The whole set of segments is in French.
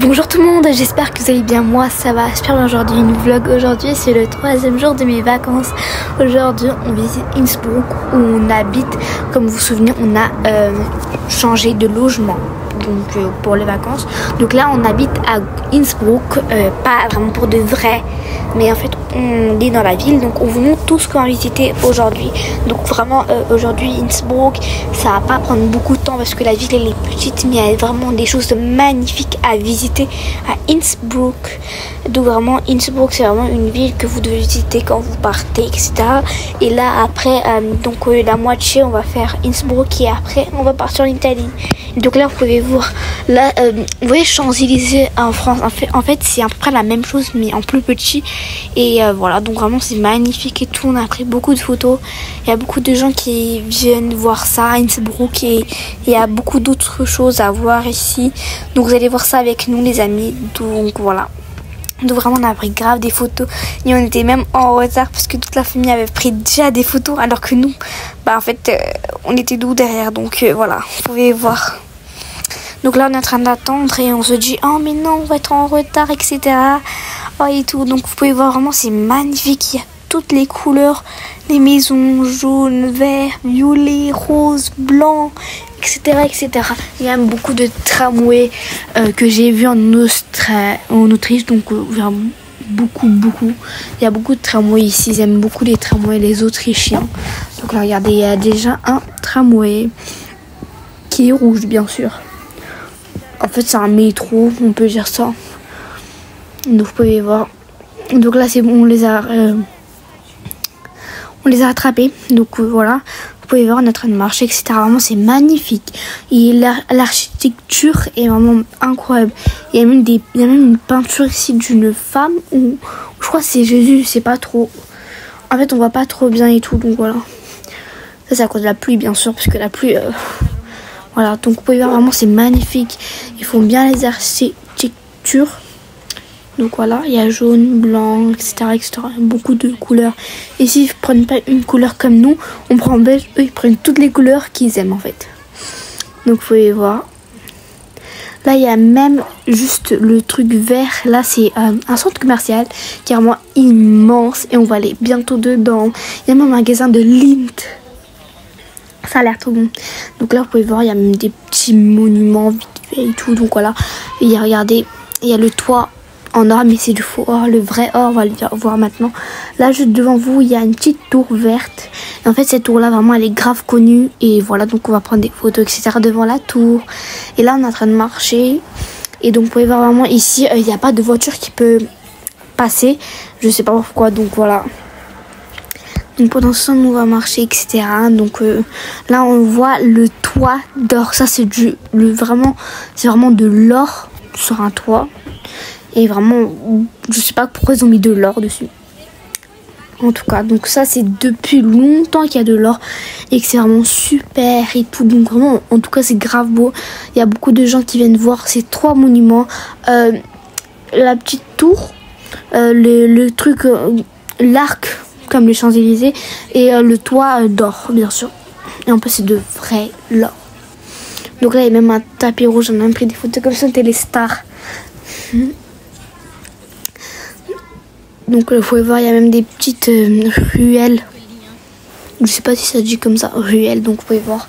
Bonjour tout le monde, j'espère que vous allez bien. Moi ça va super bien aujourd'hui. Une vlog aujourd'hui, c'est le 3e jour de mes vacances. Aujourd'hui on visite Innsbruck où on habite. Comme vous vous souvenez, on a changé de logement donc pour les vacances. Donc là on habite à Innsbruck, pas vraiment pour de vrai, mais en fait on est dans la ville. Donc on vous montre tout ce qu'on va visiter aujourd'hui. Donc vraiment aujourd'hui Innsbruck, ça va pas prendre beaucoup de temps parce que la ville elle est petite, mais il y a vraiment des choses magnifiques à visiter à Innsbruck. Donc vraiment Innsbruck c'est vraiment une ville que vous devez visiter quand vous partez, etc. Et là après la moitié on va faire Innsbruck et après on va partir en Italie. Donc là vous pouvez voir là vous voyez Champs-Élysées en France, en fait c'est à peu près la même chose mais en plus petit. Et voilà, donc vraiment c'est magnifique et tout. On a pris beaucoup de photos, il y a beaucoup de gens qui viennent voir ça à Innsbruck et il y a beaucoup d'autres choses à voir ici. Donc vous allez voir ça avec nous les amis. Donc voilà, donc vraiment on a pris grave des photos et on était même en retard parce que toute la famille avait pris déjà des photos alors que nous en fait on était doux derrière. Donc voilà, vous pouvez voir. Donc là on est en train d'attendre et on se dit oh mais non on va être en retard, etc. Oh, et tout. Donc vous pouvez voir vraiment c'est magnifique, il y a toutes les couleurs, les maisons jaune, vert, violet, rose, blanc, etc. Il y a même beaucoup de tramways que j'ai vu en Autriche. Donc vraiment beaucoup. Il y a beaucoup de tramways ici, ils aiment beaucoup les tramways, les Autrichiens. Donc là regardez, il y a déjà un tramway qui est rouge bien sûr. En fait c'est un métro, on peut dire ça. Donc vous pouvez voir. Donc là c'est bon, on les a attrapés. Donc voilà, vous pouvez voir on est en train de marcher, etc. Vraiment c'est magnifique. Et l'architecture est vraiment incroyable. Il y a même une peinture ici d'une femme où je crois que c'est Jésus, c'est pas trop. En fait on voit pas trop bien et tout. Donc voilà. Ça c'est à cause de la pluie bien sûr, parce que la pluie voilà, donc vous pouvez voir vraiment c'est magnifique. Ils font bien les architectures. Donc voilà, il y a jaune, blanc, etc. Beaucoup de couleurs. Et s'ils ne prennent pas une couleur comme nous, on prend beige, eux ils prennent toutes les couleurs qu'ils aiment en fait. Donc vous pouvez voir. Là il y a même juste le truc vert. Là c'est un centre commercial qui est vraiment immense et on va aller bientôt dedans. Il y a même un magasin de Lindt. Ça a l'air trop bon. Donc là vous pouvez voir, il y a même des petits monuments vite fait et tout. Donc voilà, et regardez, il y a le toit en or mais c'est du faux or. Le vrai or on va le voir maintenant. Là juste devant vous il y a une petite tour verte et en fait cette tour là vraiment elle est grave connue. Et voilà, donc on va prendre des photos, etc. devant la tour. Et là on est en train de marcher et donc vous pouvez voir vraiment ici il n'y a pas de voiture qui peut passer, je sais pas pourquoi. Donc voilà, donc pendant ce temps on va marcher, etc. Donc là on voit le toit d'or. Ça c'est vraiment de l'or sur un toit. Et vraiment, je sais pas pourquoi ils ont mis de l'or dessus. En tout cas, donc ça c'est depuis longtemps qu'il y a de l'or et que c'est vraiment super et tout. Donc vraiment, en tout cas c'est grave beau. Il y a beaucoup de gens qui viennent voir ces 3 monuments. La petite tour, le truc, l'arc comme les Champs-Élysées et le toit d'or bien sûr. Et en plus c'est de vrai l'or. Donc là il y a même un tapis rouge, on a même pris des photos comme ça, c'était les stars. Donc vous pouvez voir il y a même des petites ruelles. Je sais pas si ça se dit comme ça, ruelles. Donc vous pouvez voir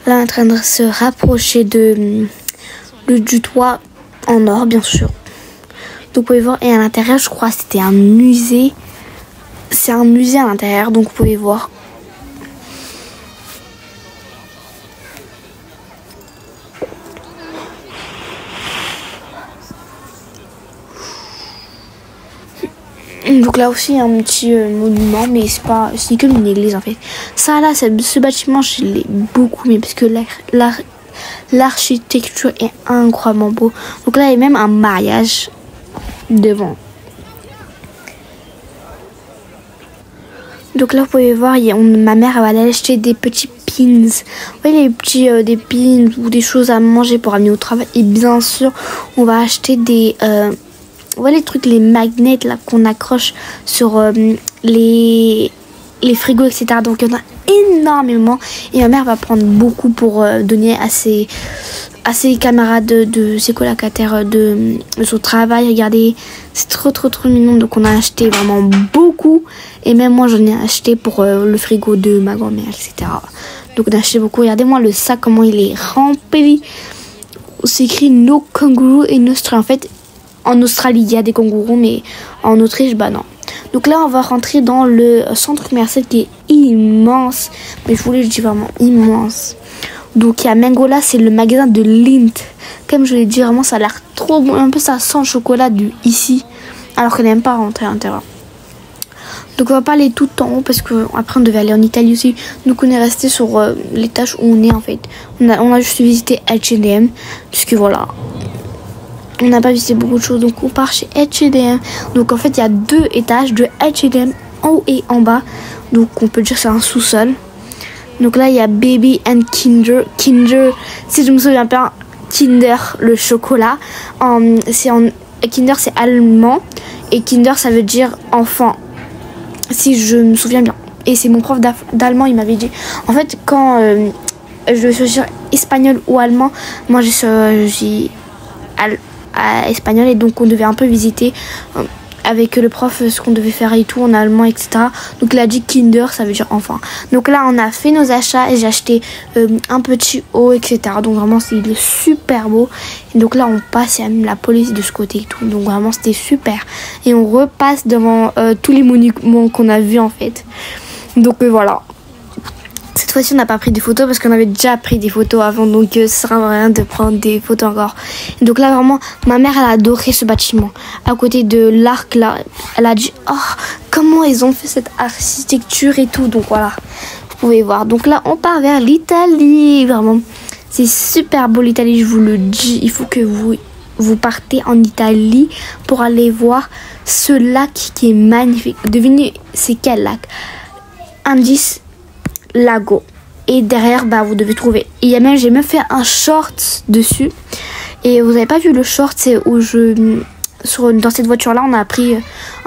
là on est en train de se rapprocher du toit en or bien sûr. Donc vous pouvez voir, et à l'intérieur je crois c'était un musée. C'est un musée à l'intérieur, donc vous pouvez voir. Donc là aussi il y a un petit monument, mais c'est que une église en fait. Ça là, ce bâtiment je l'ai beaucoup aimé parce que l'architecture est incroyablement beau. Donc là il y a même un mariage devant. Donc là vous pouvez voir, ma mère va aller acheter des petits pins. Vous voyez les petits des pins ou des choses à manger pour amener au travail. Et bien sûr on va acheter des voilà les trucs, les magnets là qu'on accroche sur les frigos, etc. Donc il y en a énormément et ma mère va prendre beaucoup pour donner à ses à ses camarades de ses colocataires de son travail. Regardez, c'est trop mignon. Donc on a acheté vraiment beaucoup. Et même moi j'en ai acheté pour le frigo de ma grand-mère, etc. Donc on a acheté beaucoup. Regardez-moi le sac, comment il est rempli. C'est écrit No Kangaroo in Australia. En fait, en Australie, il y a des kangourous, mais en Autriche, bah non. Donc là, on va rentrer dans le centre commercial qui est immense. Mais je vous le dis vraiment immense. Donc il y a Mangola, c'est le magasin de Lindt. Comme je l'ai dit, vraiment, ça a l'air trop bon. Un peu ça sent le chocolat ici. Alors qu'on n'aime pas rentrer à l'intérieur. Donc on va pas aller tout en haut parce qu'après on devait aller en Italie aussi. Donc on est resté sur l'étage où on est en fait. On a juste visité H&M. Puisque voilà, on n'a pas visité beaucoup de choses. Donc on part chez H&M. Donc en fait il y a 2 étages de H&M en haut et en bas. Donc on peut dire que c'est un sous-sol. Donc là il y a Baby and Kinder. Kinder, si je me souviens bien, Kinder le chocolat. Kinder c'est allemand. Et Kinder ça veut dire enfant. Si je me souviens bien. Et c'est mon prof d'allemand, il m'avait dit. En fait, quand je devais choisir espagnol ou allemand, moi j'ai espagnol et donc on devait un peu visiter avec le prof ce qu'on devait faire et tout en allemand, etc. Donc il a dit Kinder, ça veut dire enfant. Donc là, on a fait nos achats et j'ai acheté un petit haut, etc. Donc vraiment, il est super beau. Et donc là, on passe, il y a même la police de ce côté et tout. Donc vraiment, c'était super. Et on repasse devant tous les monuments qu'on a vus en fait. Donc voilà. Cette fois-ci, on n'a pas pris des photos parce qu'on avait déjà pris des photos avant. Donc ça sert à rien de prendre des photos encore. Et donc là, vraiment, ma mère, elle a adoré ce bâtiment. À côté de l'arc, là, elle a dit, oh, comment ils ont fait cette architecture et tout. Donc voilà, vous pouvez voir. Donc là, on part vers l'Italie. Vraiment, c'est super beau l'Italie, je vous le dis. Il faut que vous partez en Italie pour aller voir ce lac qui est magnifique. Devinez, c'est quel lac? Indice, Lago. Et derrière, bah, vous devez trouver. Et j'ai même fait un short dessus. Et vous avez pas vu le short, c'est où dans cette voiture-là, on a pris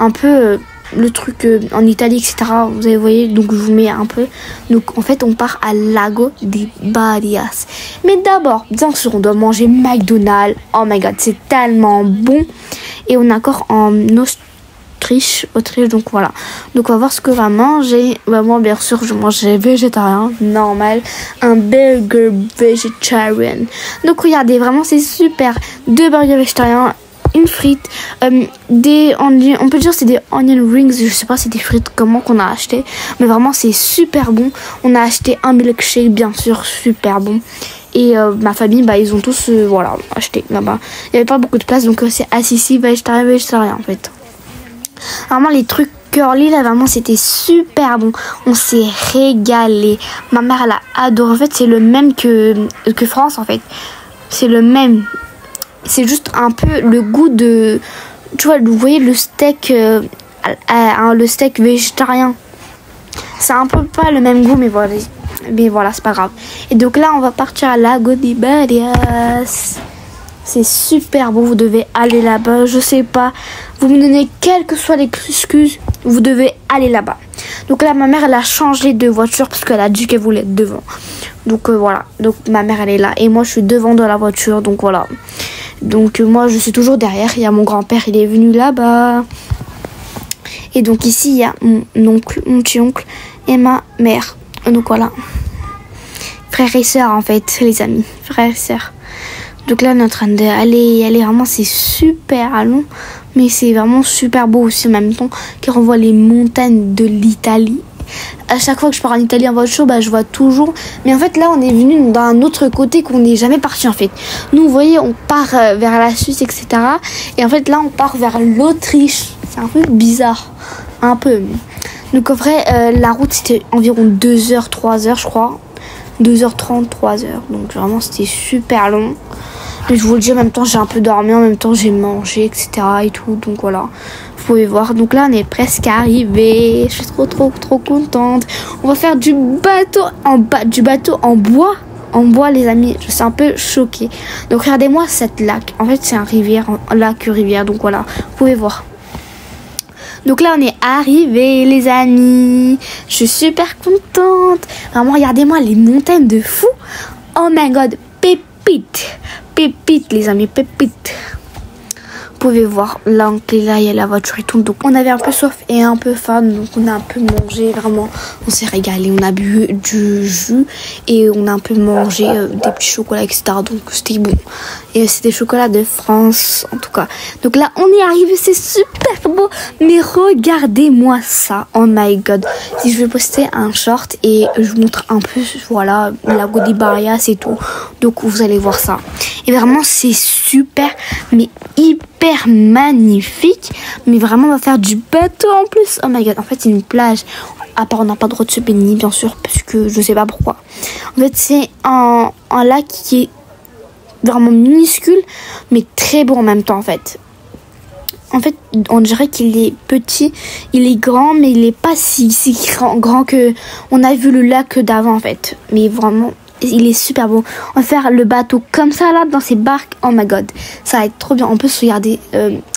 un peu le truc en Italie, etc. Vous avez voyé, donc je vous mets un peu. Donc en fait, on part à Lago di Barias. Mais d'abord, bien sûr, on doit manger McDonald's. Oh my god, c'est tellement bon. Et on est encore en Autriche, donc voilà. Donc on va voir ce que va manger. Bah, moi bien sûr je mange végétarien, normal, un burger végétarien. Donc regardez, vraiment c'est super. 2 burgers végétariens, une frite, des onions, on peut dire c'est des onion rings, je sais pas c'est des frites comment qu'on a acheté, mais vraiment c'est super bon. On a acheté un milkshake, bien sûr, super bon. Et ma famille, bah, ils ont tous acheté là-bas. Il n'y avait pas beaucoup de place, donc c'est assis végétarien en fait. Vraiment les trucs curly là, vraiment c'était super bon. On s'est régalé. Ma mère elle a adoré. En fait c'est le même que France en fait. C'est le même. C'est juste un peu le goût de... Tu vois, vous voyez le steak le steak végétarien. C'est un peu pas le même goût, mais voilà, c'est pas grave. Et donc là on va partir à Lago di Barias. C'est super beau, vous devez aller là-bas, je sais pas. Vous me donnez quelles que soient les excuses, vous devez aller là-bas. Donc là, ma mère, elle a changé de voiture parce qu'elle a dit qu'elle voulait être devant. Donc voilà, donc ma mère, elle est là. Et moi, je suis devant dans la voiture, donc voilà. Donc moi, je suis toujours derrière. Il y a mon grand-père, il est venu là-bas. Et donc ici, il y a mon petit oncle et ma mère. Donc voilà. Frères et sœurs, en fait, les amis. Frères et sœurs. Donc là, on est en train d'aller, vraiment, c'est super long, mais c'est vraiment super beau aussi en même temps, car on voit les montagnes de l'Italie. À chaque fois que je pars en Italie en voiture, bah, je vois toujours. Mais en fait, là, on est venu d'un autre côté qu'on n'est jamais parti, en fait. Nous, vous voyez, on part vers la Suisse, etc. Et en fait, là, on part vers l'Autriche. C'est un peu bizarre. Un peu. Donc, en vrai, la route, c'était environ 2h, 3h, je crois. 2h30, 3h. Donc, vraiment, c'était super long. Mais je vous le dis, en même temps, j'ai un peu dormi, en même temps, j'ai mangé, etc. et tout. Donc voilà, vous pouvez voir. Donc là, on est presque arrivé. Je suis trop contente. On va faire du bateau en bois. En bois, les amis. Je suis un peu choquée. Donc regardez-moi cette lac. En fait, c'est un lac-rivière. Donc voilà, vous pouvez voir. Donc là, on est arrivé, les amis. Je suis super contente. Vraiment, regardez-moi les montagnes de fou. Oh my god, pépites. Pépites, les amis, pépites. Vous pouvez voir, là, il y a la voiture et tout. Donc, on avait un peu soif et un peu faim. Donc, on a un peu mangé, vraiment. On s'est régalé. On a bu du jus et on a un peu mangé des petits chocolats, etc. Donc, c'était bon. Et c'est des chocolats de France, en tout cas. Donc, là, on est arrivé. C'est super beau. Mais regardez-moi ça. Oh my god. Si je vais poster un short et je vous montre un peu, voilà, la Godi Barrias et tout. Donc, vous allez voir ça. Et vraiment, c'est super, mais hyper magnifique. Mais vraiment, on va faire du bateau en plus. Oh my god, en fait, c'est une plage. À part, on n'a pas le droit de se baigner, bien sûr, parce que je sais pas pourquoi. En fait, c'est un lac qui est vraiment minuscule, mais très beau en même temps, en fait. En fait, on dirait qu'il est petit, il est grand, mais il est pas si grand que on a vu le lac d'avant, en fait. Mais vraiment, il est super beau. On va faire le bateau comme ça là dans ces barques. Oh my god, ça va être trop bien. On peut se regarder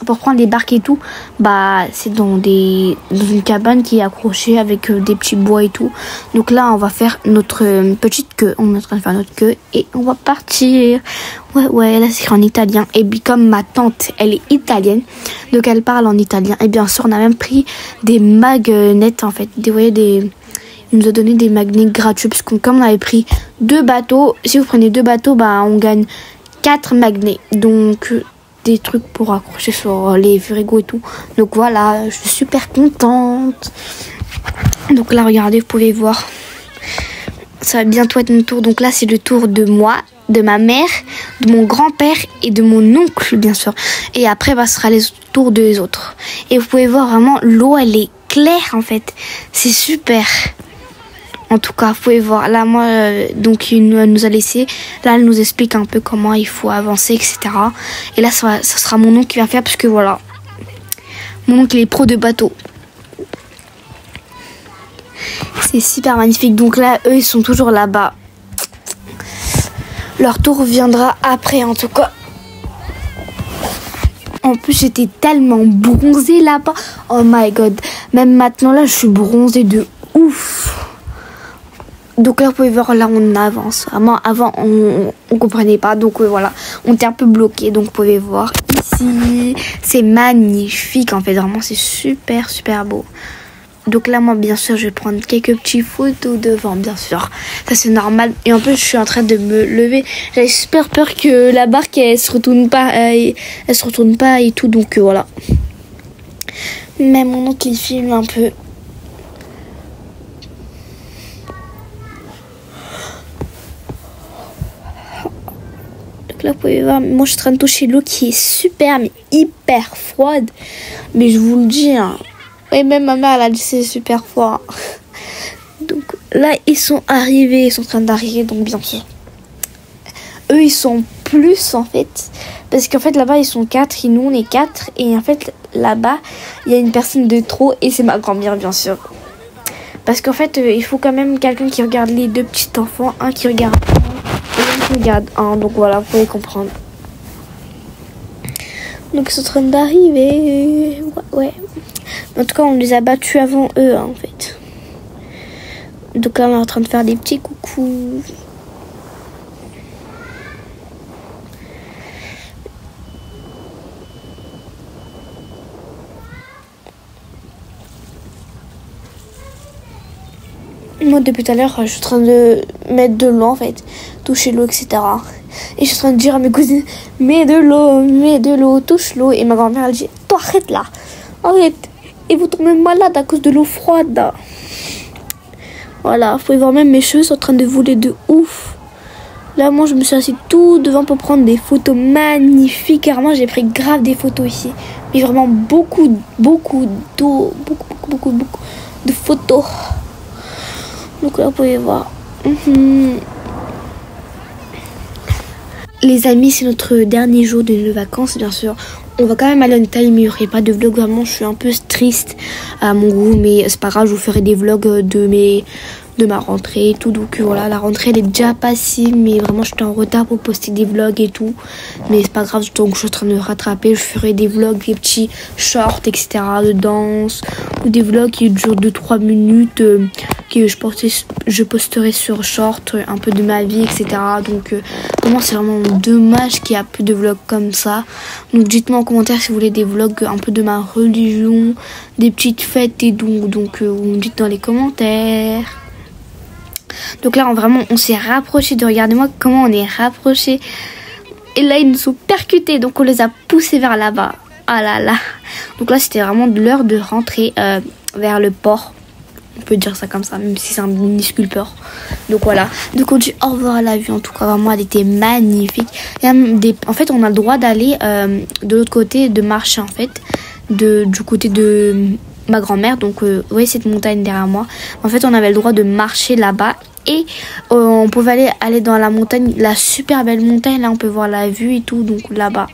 pour prendre les barques et tout. Bah c'est dans une cabane qui est accrochée avec des petits bois et tout. Donc là on va faire notre petite queue. On est en train de faire notre queue et on va partir. Ouais, là c'est en italien. Et puis comme ma tante elle est italienne, donc elle parle en italien. Et bien sûr on a même pris des magnets en fait. Il nous a donné des magnets gratuits parce que comme on avait pris 2 bateaux, si vous prenez 2 bateaux, bah on gagne 4 magnets. Donc des trucs pour accrocher sur les frigos et tout. Donc voilà, je suis super contente. Donc là regardez, vous pouvez voir. Ça va bientôt être mon tour. Donc là c'est le tour de moi, de ma mère, de mon grand-père et de mon oncle bien sûr. Et après bah, ce sera les tours des autres. Et vous pouvez voir vraiment l'eau elle est claire en fait. C'est super. En tout cas, vous pouvez voir. Là, moi, donc, il nous a laissé. Là, elle nous explique un peu comment il faut avancer, etc. Et là, ça sera mon oncle qui va faire, parce que voilà. Mon oncle est pro de bateau. C'est super magnifique. Donc là, eux, ils sont toujours là-bas. Leur tour viendra après, en tout cas. En plus, j'étais tellement bronzée là-bas. Oh my god. Même maintenant, là, je suis bronzée de ouf. Donc là, vous pouvez voir, là, on avance. Vraiment, avant, on comprenait pas. Donc voilà, on était un peu bloqué. Donc vous pouvez voir ici, c'est magnifique. En fait, vraiment, c'est super, super beau. Donc là, moi, bien sûr, je vais prendre quelques petites photos devant, bien sûr. Ça, c'est normal. Et en plus, je suis en train de me lever. J'avais super peur que la barque, elle se retourne pas. Elle se retourne pas et tout. Donc voilà. Mais mon oncle, il filme un peu. Là, vous pouvez voir, moi je suis en train de toucher l'eau qui est super, mais hyper froide. Mais je vous le dis, hein. Et même ma mère, elle a dit c'est super froid. Donc là, ils sont arrivés, ils sont en train d'arriver, donc bien sûr. Eux, ils sont plus en fait. Parce qu'en fait, là-bas, ils sont 4 et nous, on est 4. Et en fait, là-bas, il y a une personne de trop et c'est ma grand-mère, bien sûr. Parce qu'en fait, il faut quand même quelqu'un qui regarde les 2 petits enfants, un qui regarde regarde, hein, donc voilà, vous pouvez comprendre. Donc ils sont en train d'arriver. Ouais. En tout cas, on les a battus avant eux, hein, en fait. Donc là, on est en train de faire des petits coucous. Moi, depuis tout à l'heure, je suis en train de mettre de l'eau, en fait. Toucher l'eau, etc. Et je suis en train de dire à mes cousines, mets de l'eau, touche l'eau. Et ma grand-mère, elle dit, toi, arrête là. Arrête. Et vous tombez malade à cause de l'eau froide. Voilà, vous pouvez voir même mes cheveux sont en train de voler de ouf. Là, moi, je me suis assise tout devant pour prendre des photos magnifiques. Car moi, j'ai pris grave des photos ici. Mais vraiment beaucoup d'eau. Beaucoup de photos. Donc là, vous pouvez voir. Les amis, c'est notre dernier jour de vacances, bien sûr. On va quand même aller en Italie, mais il n'y aurait pas de vlog. Vraiment, je suis un peu triste à mon goût. Mais c'est pas grave, je vous ferai des vlogs de ma rentrée et tout. Donc voilà, la rentrée, elle est déjà passée. Mais vraiment, j'étais en retard pour poster des vlogs et tout. Mais c'est pas grave, donc je suis en train de me rattraper. Je ferai des vlogs, des petits shorts, etc. de danse. Ou des vlogs qui durent 2-3 minutes. que je posterai sur Short un peu de ma vie, etc. Donc vraiment c'est vraiment dommage qu'il n'y a plus de vlogs comme ça. Donc dites-moi en commentaire si vous voulez des vlogs un peu de ma religion, des petites fêtes et donc vous me dites dans les commentaires. Donc là vraiment on s'est rapprochés de, regardez-moi comment on est rapprochés. Et là ils nous ont percutés, donc on les a poussés vers là-bas. Ah là là. Donc là c'était vraiment l'heure de rentrer vers le port. On peut dire ça comme ça, même si c'est un minuscule port. Donc voilà. Donc on dit au revoir à la vue. En tout cas vraiment elle était magnifique. En fait on a le droit d'aller de l'autre côté, de marcher en fait. Du côté de ma grand-mère. Donc vous voyez cette montagne derrière moi. En fait on avait le droit de marcher là-bas. Et on pouvait aller dans la montagne, la super belle montagne. Là on peut voir la vue et tout, donc là-bas.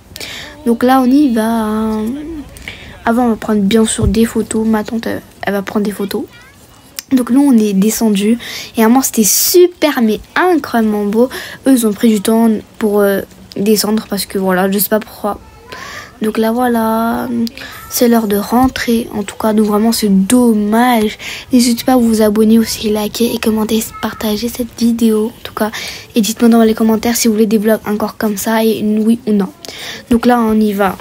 Donc là on y va. Avant on va prendre bien sûr des photos. Ma tante elle va prendre des photos. Donc nous on est descendu. Et vraiment c'était super mais incroyablement beau. Eux ils ont pris du temps pour descendre parce que voilà, je sais pas pourquoi. Donc là voilà, c'est l'heure de rentrer. En tout cas, donc vraiment c'est dommage. N'hésitez pas à vous abonner aussi, liker et commenter, partager cette vidéo. En tout cas, et dites-moi dans les commentaires si vous voulez des vlogs encore comme ça et oui ou non. Donc là on y va.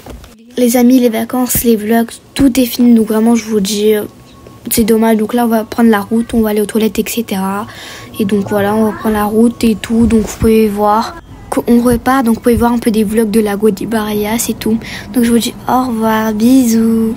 Les amis, les vacances, les vlogs, tout est fini. Donc vraiment je vous dis, c'est dommage. Donc là on va prendre la route, on va aller aux toilettes, etc. Et donc voilà, on va prendre la route et tout. Donc vous pouvez voir. On repart, donc vous pouvez voir un peu des vlogs de Lago di Barrias et tout. Donc je vous dis au revoir, bisous.